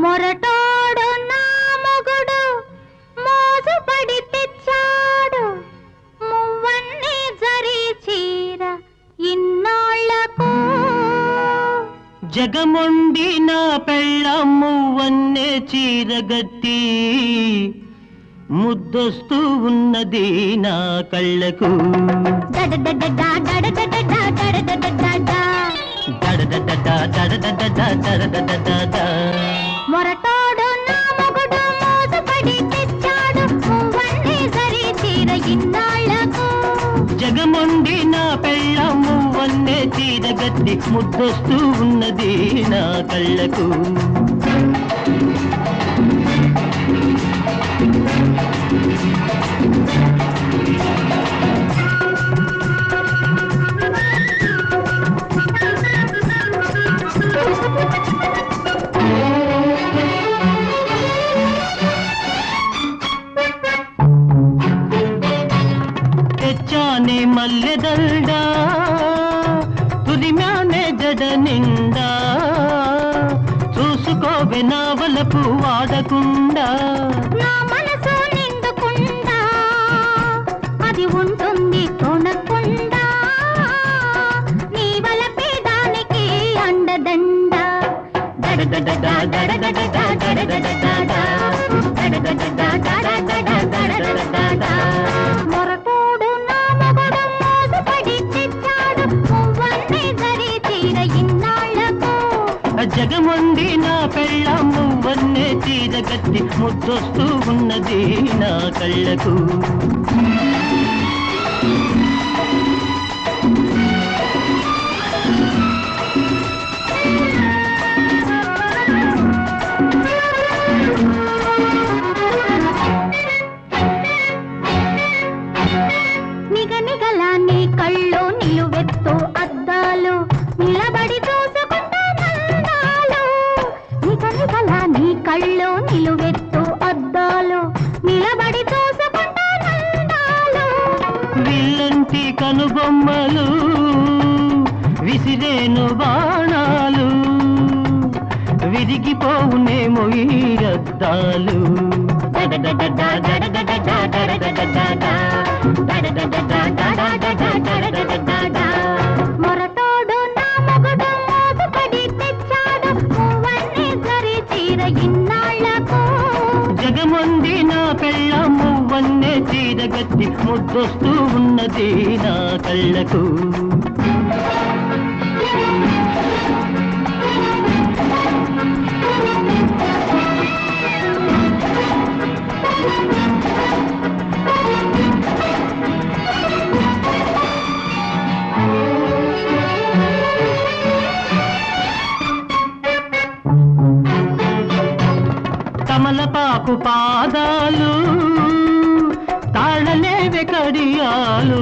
మొరటోడు నా మొగుడు మోజుపడి తెచ్చాడు మువ్వన్ని జరి చీర ఇన్నాళ్లకు. జగమొండి నా పెళ్ళాం మువ్వన్నే చీరగట్టి ముద్దొస్తూ ఉన్నది నా కళ్ళకు. మొరటోడు నా మొగుడు మోసపడి తెచ్చాడు మువ్వన్ని జరి చీర ఇన్నాళ్లకు. జగమొండి నా పెళ్ళాం మువ్వన్నే చీరగట్టి ముద్దొస్తూ ఉన్నది నా కళ్ళకు. తెచ్చానే మల్లెదండ తురిమ్యానే జడ నిండా చూసుకోవే నా వలపు వాడకుండా. నా మనసు నిండుకుండా అది ఉంటుంది కొనకుండా నీ వలపే దానికి అండదండ. మొరటోడు నా మొగుడు మోసపడి తెచ్చాడు మువ్వన్ని జరి చీర ఇన్నాళ్లకు. జగమొండి నా పెళ్ళాం మువ్వన్నే చీరగట్టి ముద్దొస్తూ ఉన్నది నా కళ్ళకు. నిగనిగల నీ కళ్ళు నిలువెత్తు అద్దాలు నిలబడి చూసుకుంటా నందాలు. నిగనిగల నీ కళ్ళు నిలువెత్తు అద్దాలు నిలబడి చూసుకుంటా నందాలు. విల్లంటి కనుబొమ్మలు విసిరేను బాణాలు విరిగిపోవునేమో ఈ అద్దాలు. మొరటోడు నా మొగుడు మోసపడి తెచ్చాడు మువ్వన్ని జరి చీర ఇన్నాళ్లకు. జగమొండి నా పెళ్ళాం మువ్వన్నే చీరగట్టి ముద్దొస్తూ ఉన్నది నా కళ్ళకు. కమలపాకు పాదాలు తాళలేవే కడియాలు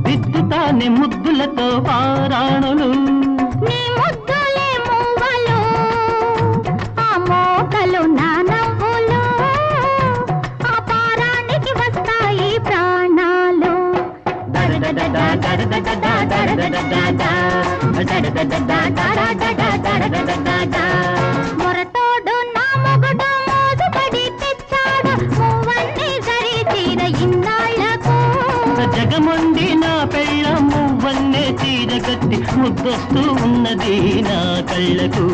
దిద్దుతానే ముద్దులతో పారాణులు. నీ ముద్దులే మువ్వలు ఆ మోకలు నా నవ్వులు ఆ పారానికి వస్తాయి ప్రాణాలు. మొరటోడు నా మొగుడు మోసపడి తెచ్చాడు మువ్వన్ని జరి చీర ఇన్నాళ్లకు. జగమొండి నా పెళ్ళాం మువ్వన్నే చీరగట్టి ముద్దొస్తూ ఉన్నది నా కళ్ళకు.